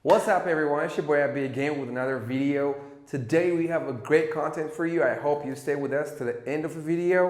What's up everyone, it's your boy Abby again with another video. Today we have a great content for you. I hope you stay with us to the end of the video.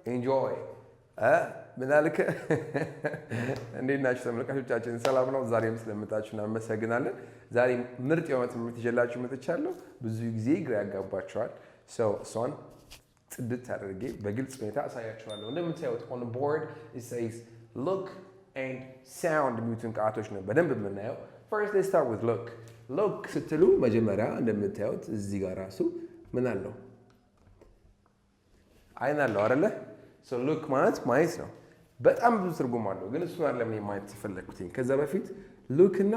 Enjoy. ምናልከ እንዴት ናችሁ ተመልካቾቻችን? ሰላም ነው? ዛሬም ስለመጣችሁ እናመሰግናለን። ዛሬ ምርጥ የሆነ ትምህርት ይዤላችሁ መጥቻለሁ። ብዙ ጊዜ ግራ ያጋባችኋል። እሷን ጽድት አድርጌ በግልጽ ሁኔታ አሳያችኋለሁ። እንደምታዩት on the board it says look and sound የሚሉትን ቃላቶች ነው በደንብ የምናየው። First, let's start with look. Look ስትሉ መጀመሪያ እንደምታዩት እዚህ ጋር ራሱ ምን አለው? አይን አለው አይደለ? So look ማለት ማየት ነው። በጣም ብዙ ትርጉም አለው፣ ግን እሱን አይደለም እኔ ማየት የፈለኩትኝ። ከዛ በፊት look እና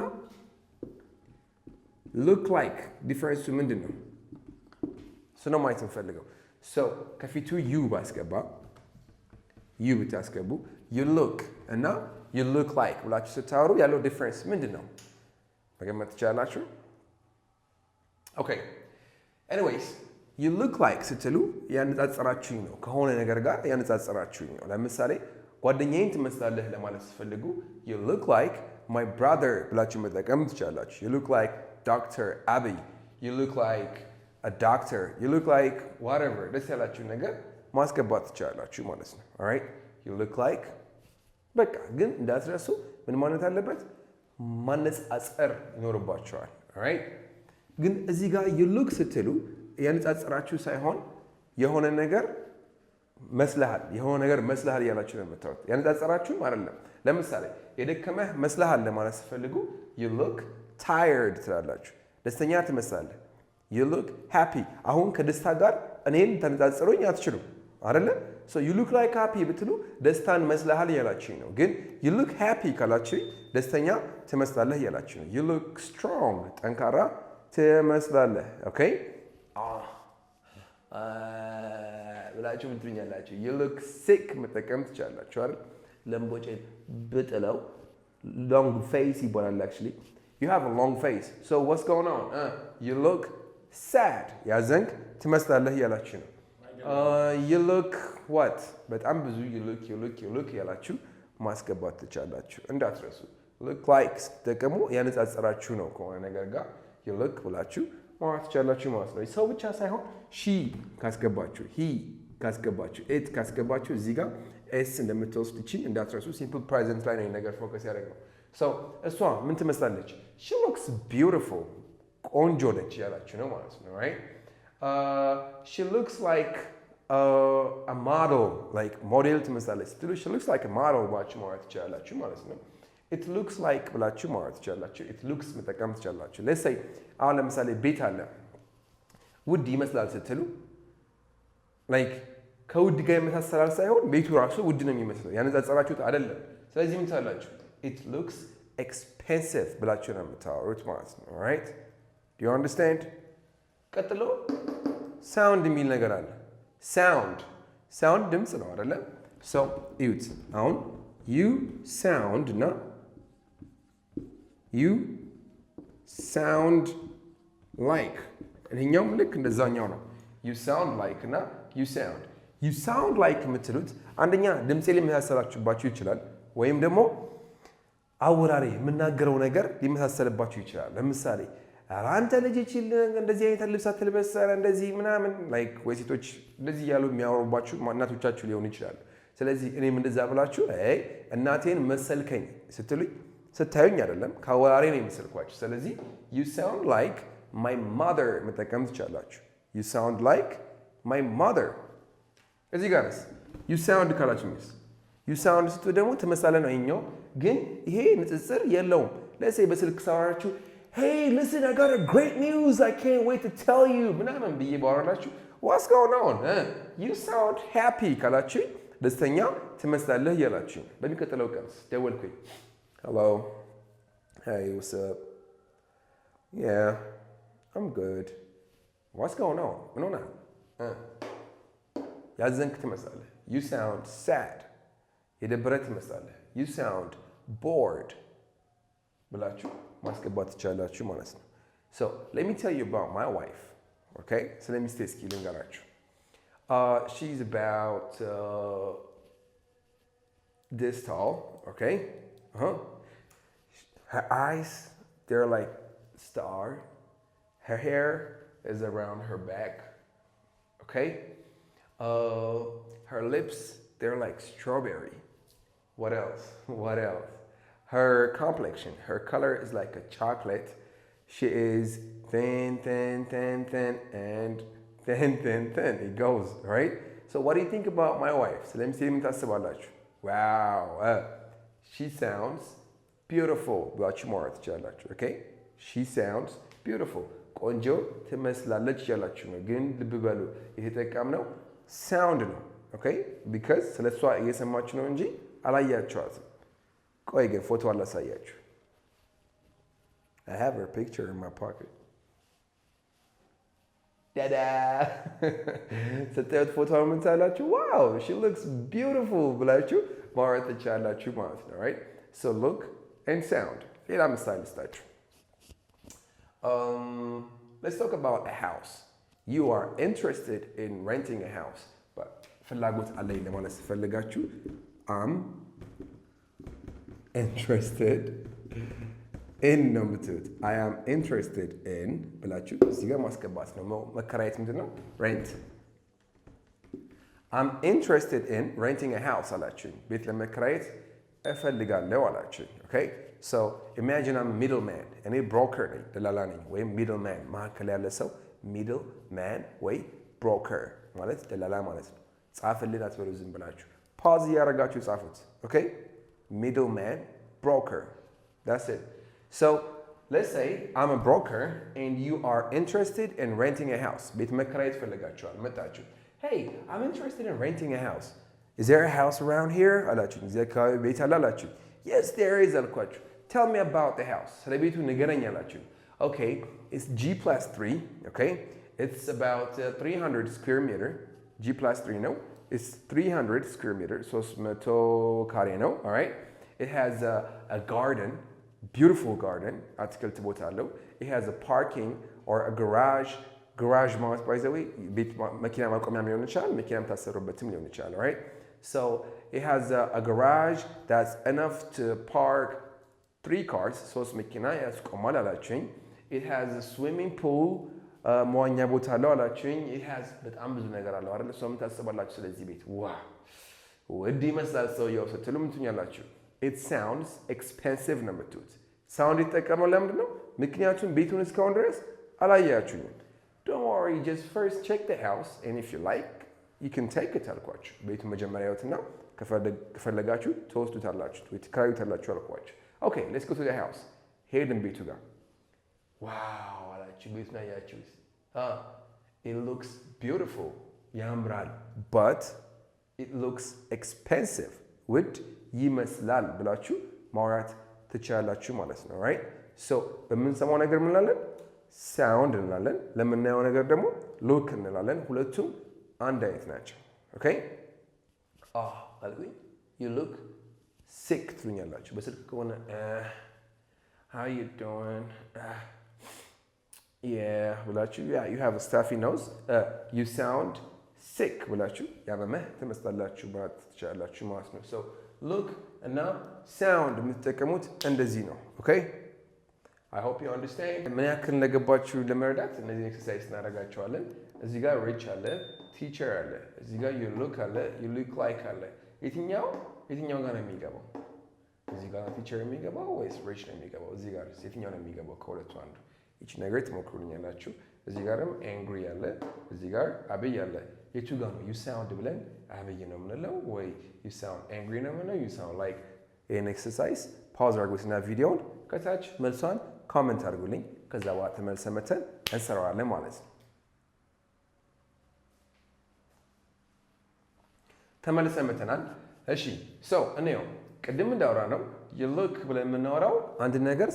look like ዲፈረንሱ ምንድን ነው? እሱ ነው ማየት የምፈልገው። So ከፊቱ you ባስገባ you ብታስገቡ you look እና you look like ብላችሁ ስታወሩ ያለው ዲፈረንስ ምንድን ነው? መገመት ትችላላችሁ? ኦኬ ኤኒዌይስ you look like ስትሉ ያነጻጸራችሁኝ ነው፣ ከሆነ ነገር ጋር ያነጻጸራችሁኝ ነው። ለምሳሌ ጓደኛዬን ትመስላለህ ለማለት ስትፈልጉ you look like my brother ብላችሁ መጠቀም ትችላላችሁ። you look like Dr. Abby, you look like a doctor, you look like whatever ደስ ያላችሁን ነገር ማስገባት ትችላላችሁ ማለት ነው። alright you look like በቃ ግን እንዳትረሱ ምን ማለት አለበት? ማነጻጸር ይኖርባቸዋል። alright ግን እዚህ ጋር you look ስትሉ ያነጻጸራችሁ ሳይሆን የሆነ ነገር መስለሃል፣ የሆነ ነገር መስለሃል እያላችሁ ነው የምታዩት። ያነጻጸራችሁም አይደለም። ለምሳሌ የደከመህ መስለሃል ለማለት ስትፈልጉ you look tired ትላላችሁ። ደስተኛ ትመስላለህ። you look happy። አሁን ከደስታ ጋር እኔን ተነጻጽሮኝ አትችሉም አይደለ? so you look like happy ብትሉ ደስታን መስለሃል እያላችሁኝ ነው። ግን you look happy ካላችሁኝ ደስተኛ ትመስላለህ እያላችሁ ነው። you look strong ጠንካራ ትመስላለህ። ኦኬ ብላችሁ ምን ትሉኛላችሁ? you look sick መጠቀም ትችላላችሁ አይደል? ለምቦጬን ብጥለው long face ይባላል። actually you have a long face, so what's going on? you look sad ያዘንክ ትመስላለህ እያላችሁ ነው። you look what? በጣም ብዙ you look ያላችሁ ማስገባት ትችላላችሁ። እንዳትረሱ look like ስትጠቀሙ ያነጻጸራችሁ ነው ከሆነ ነገር ጋር you look ብላችሁ ማውራት ትችላላችሁ ማለት ነው። ሰው ብቻ ሳይሆን she ካስገባችሁ፣ he ካስገባችሁ፣ it ካስገባችሁ እዚህ ጋር s እንደምትወስድ እቺ እንዳትረሱ። ሲምፕል ፕሬዘንት ላይ ነው ነገር ፎከስ ያደረገው። so እሷ ምን ትመስላለች? she looks beautiful ቆንጆ ነች ያላችሁ ነው ማለት ነው። right she looks like a model, like ሞዴል ትመስላለች ስትሉ she looks like a model ብላችሁ ማውራት ትችላላችሁ ማለት ነው። it looks like ብላችሁ ማውራት ትችላላችሁ። it looks መጠቀም ትችላላችሁ። let's say አሁን ለምሳሌ ቤት አለ ውድ ይመስላል ስትሉ like ከውድ ጋር ይመሳሰላል ሳይሆን ቤቱ ራሱ ውድ ነው የሚመስለው፣ ያነጻጸራችሁት አይደለም። ስለዚህ ምን ትላላችሁ? it looks expensive ብላችሁ ነው የምታወሩት ማለት ነው። alright do you understand? ቀጥሎ sound የሚል ነገር አለ። sound ድምፅ ነው አይደለ? so እዩት አሁን you sound እና you sound like ይሄኛውም ልክ እንደዛኛው ነው። you sound like እና you sound like የምትሉት አንደኛ ድምፄ ሊመሳሰላችሁባችሁ ይችላል፣ ወይም ደግሞ አወራሬ የምናገረው ነገር ሊመሳሰልባችሁ ይችላል። ለምሳሌ አንተ ልጅ ይችል እንደዚህ አይነት ልብስ አትልበስ እንደዚህ ምናምን like ወይ ሴቶች እንደዚህ እያሉ የሚያወሩባችሁ እናቶቻችሁ ሊሆኑ ይችላሉ። ስለዚህ እኔም እንደዛ ብላችሁ እናቴን መሰልከኝ ስትሉኝ ስታዩኝ አይደለም ከአወራሬ ነው የምስልኳችሁ። ስለዚህ you sound like my mother መጠቀም ትችላላችሁ። you sound like my mother። እዚህ ጋርስ you sound ካላችሁ you sound ስትሉ ደግሞ ትመስላለህ ነው ይኸኛው፣ ግን ይሄ ንጽጽር የለውም። ለሴ በስልክ ሳወራችሁ hey listen I got a great news I can't wait to tell you ምናምን ብዬ ባወራላችሁ what's going on? you sound happy ካላችሁ ደስተኛ ትመስላለህ እያላችሁ። በሚቀጥለው ቀን ደወልኩኝ hello hey what's up yeah I'm good what's going on ምን ሆነ? ያዘንክ ትመስላለህ you sound sad የደበረ ትመስላለህ you sound bored ብላችሁ ማስገባት ትችላላችሁ ማለት ነው። so let me tell you about my wife. okay ስለ ሚስቴ እስኪ ልንገራችሁ። she's about this tall. okay her eyes, they're like star. Her hair is around her back. Okay? Her lips, they're like strawberry. What else? What else? Her complexion, her color is like a chocolate. She is thin, thin, thin, thin, and thin, thin, thin. It goes, right? So what do you think about my wife? So let me see what ታስባላችሁ? Wow. She sounds beautiful. ብላችሁ ማውራት ትችላላችሁ. Okay? She sounds beautiful. ቆንጆ ትመስላለች እያላችሁ ነው። ግን ልብ በሉ የተጠቀምነው sound ነው። Okay? Because ስለሷ እየሰማችሁ ነው እንጂ አላያችኋትም። ቆይ ግን ፎቶ አላሳያችሁ። I have her picture in my pocket. Dada! ስታዩት ፎቶ ምን ትላላችሁ? Wow, she looks beautiful ብላችሁ ማውራት ትችላላችሁ ማለት ነው. Right? So look and sound. ሌላ ምሳሌ ልስጣችሁ. Let's talk about a house. You are interested in renting a house. But ፍላጎት አለኝ ለማለት ስትፈልጋችሁ I'm interested in ነው የምትሉት። I am interested in ብላችሁ እዚህ ጋር ማስገባት ነው። መከራየት ምንድን ነው? Rent. I'm interested in renting a house አላችሁኝ። ቤት ለመከራየት እፈልጋለሁ አላችሁኝ። Okay? So imagine I'm a middleman. እኔ broker ነኝ፣ ደላላ ነኝ ወይም middleman መካከል ያለ ሰው middleman ወይ broker ማለት ደላላ ማለት ነው። ጻፍልን አትበሉ ዝም ብላችሁ። ፓዝ እያደረጋችሁ ጻፉት። Okay? Middleman, broker. That's it. So let's say I'm a broker and you are interested in renting a house. ቤት መከራየት ፈልጋችኋል መጣችሁ. Hey, I'm interested in renting a house. Is there a house around here? አላችሁ። እዚህ አካባቢ ቤት አለ አላችሁ። Yes, there is አልኳችሁ. Tell me about the house. ስለ ቤቱ ንገረኝ አላችሁ. Okay, it's G+3. Okay, it's about 300 square meter. G+3 ነው. It's 300 square meter. 300 ካሬ ነው. All right. It has a garden. Beautiful garden. አትክልት ቦታ አለው. It has a parking or a garage. Garage ማለት by the way ቤት መኪና ማቆሚያም ሊሆን ይችላል፣ መኪናም ታሰሩበትም ሊሆን ይችላል. All right? So it has a garage that's enough to park 3 cars. ሶስት መኪና ያስቆማል አላችሁኝ. It has a swimming pool. መዋኛ ቦታ አለው አላችሁኝ. It has በጣም ብዙ ነገር አለው አይደል? ሰው ምን ታስባላችሁ ስለዚህ ቤት? ዋው ውድ ይመስላል ሰውየው ስትሉ ምን ትኛላችሁ? It sounds expensive ነው የምትሉት። ሳውንድ ይጠቀመው ለምንድን ነው? ምክንያቱም ቤቱን እስካሁን ድረስ አላያችሁኝም። Don't worry, just first check the house and if you like, you can take it አልኳችሁ። ቤቱን መጀመሪያ ያዩትና ከፈለጋችሁ ትወስዱታላችሁ ወይ ትከራዩታላችሁ አልኳችሁ። Okay, let's go to the house. ሄድን ቤቱ ጋር። ዋው አላችሁ ቤቱን አያችሁት? It looks beautiful. ያምራል. But it looks expensive. ውድ ይመስላል ብላችሁ ማውራት ትችላላችሁ ማለት ነው። Right? So በምንሰማው ነገር ምን እንላለን? Sound እንላለን። ለምናየው ነገር ደግሞ look እንላለን። ሁለቱም አንድ አይነት ናቸው። Okay? አልኩኝ you look sick ትሉኛላችሁ። በስልክ ከሆነ how you doing? Yeah ብላችሁ you have a stuffy nose. You sound sick ብላችሁ ያመመህ ትመስላላችሁ ማለት ትችላላችሁ ማለት ነው። So look እና sound የምትጠቀሙት እንደዚህ ነው። Okay? I hope you understand. ምን ያክል እንደገባችሁ ለመረዳት እነዚህ ኤክሰርሳይዝ እናደርጋቸዋለን። እዚህ ጋር rich አለ፣ teacher አለ፣ እዚህ ጋር you look አለ፣ you look like አለ። የትኛው ጋር ነው የሚገባው? እዚህ ጋር teacher የሚገባው ወይስ rich ነው የሚገባው? እዚህ ጋር የትኛው ነው የሚገባው? ከሁለቱ አንዱ። እቺ ነገር ትሞክሩልኛላችሁ። እዚህ ጋርም angry አለ፣ እዚህ ጋር አብይ አለ። የቱ ጋር ነው you sound ብለን አብይ ነው የምንለው ወይ you sound angry ነው የምንለው? you sound like ይሄን ኤክሰርሳይዝ ፓውዝ አድርጉትና ቪዲዮውን ከታች መልሷን ኮሜንት አድርጉልኝ። ከዛ በኋላ ተመልሰን መተን እንሰራዋለን ማለት ነው። ተመልሰን መተናል። እሺ ሶ እኔው ቅድም እንዳወራ ነው you look ብለን የምናወራው አንድ ነገር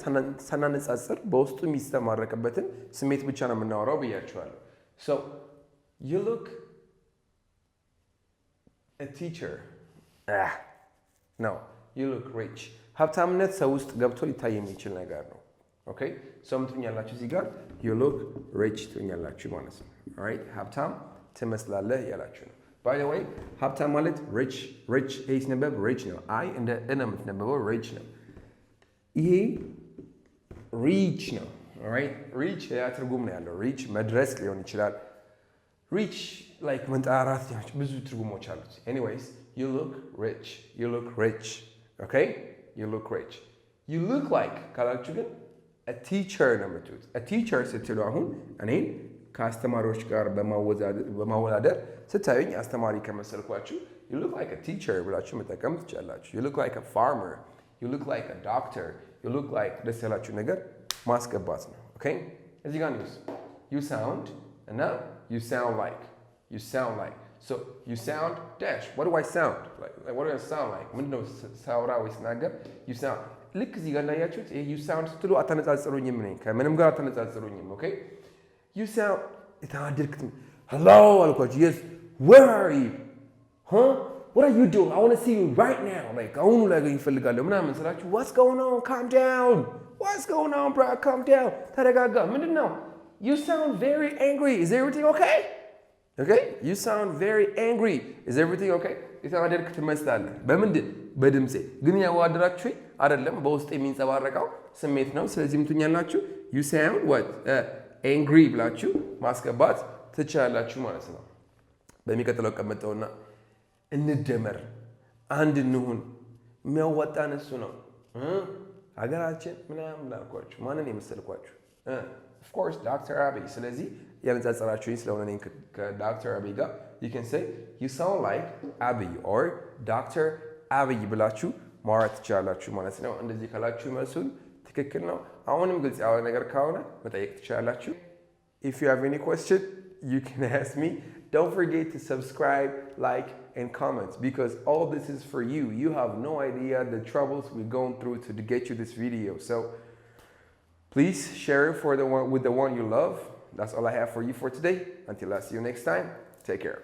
ሳናነጻጽር በውስጡ የሚስተማረቅበትን ስሜት ብቻ ነው የምናወራው ብያችኋለሁ። So you look a teacher. No, you look rich. ሀብታምነት ሰው ውስጥ ገብቶ ሊታይ የሚችል ነገር ነው። ኦኬ ሰው ምትኛላችሁ እዚህ ጋር you look rich ትኛላችሁ ማለት ነው። ኦልራይት ሀብታም ትመስላለህ ያላችሁ ነው። By the way ሀብታም ማለት rich ሲነበብ rich ነው። አይ እንደ እነ የምትነበበው rich ነው። ይሄ rich ነው። alright reach ያ ትርጉም ነው ያለው reach መድረስ ሊሆን ይችላል reach like መንጣራት ብዙ ትርጉሞች አሉት anyways you look rich okay you look rich you look like ካላችሁ ግን a teacher ነው የምትሉት a teacher ስትሉ አሁን እኔን ከአስተማሪዎች ጋር በማወዳደር ስታዩኝ አስተማሪ ከመሰልኳችሁ you look like a teacher ብላችሁ መጠቀም ትችላላችሁ you look like a farmer you look like a doctor you look like ደስ ያላችሁ ነገር ማስገባት ነው okay እዚህ ጋር ነው you sound እና you sound like so you sound dash what do I sound like what do I sound like ምንድነው ሳውራ ወይስ ናገር you sound ልክ እዚህ ጋር እንዳያችሁት ይሄ you sound ስትሉ አታነጻጽሩኝም ነኝ ከምንም ጋር አታነጻጽሩኝም okay you sound የተናደድኩት hello አልኳችሁ yes where are you huh what are you doing I want to see you right now like አሁኑ ላገኝ እፈልጋለሁ ምናምን ስላችሁ what's going on calm down what's going on bro calm down ተረጋጋ ምንድነው you sound very angry is everything okay okay you sound very angry is everything okay የተናደድክ ትመስላለህ በምንድን በድምጼ ግን ያዋደራችሁ አይደለም በውስጥ የሚንጸባረቀው ስሜት ነው ስለዚህ ምትኛላችሁ you sound what angry ብላችሁ ማስገባት ትችላላችሁ ማለት ነው በሚቀጥለው ቀመጠውና እንደመር አንድ እንሁን የሚያዋጣን እሱ ነው ሀገራችን ምናምን ላልኳችሁ ማንን የመሰልኳችሁ of course Dr. Abiy ስለዚህ ያነጻጸራችሁኝ ስለሆነ እኔ ከዶክተር አብይ ጋር you can say you sound like Abiy or Dr. Abiy ብላችሁ ማውራት ትችላላችሁ ማለት ነው እንደዚህ ካላችሁ መልሱን ትክክል ነው አሁንም ግልጽ ያለ ነገር ካሆነ መጠየቅ ትችላላችሁ if you have any question you can ask me don't forget to subscribe like and comment because all this is for you you have no idea the troubles we're going through to get you this video so please share it with the one you love that's all I have for you for today until I see you next time take care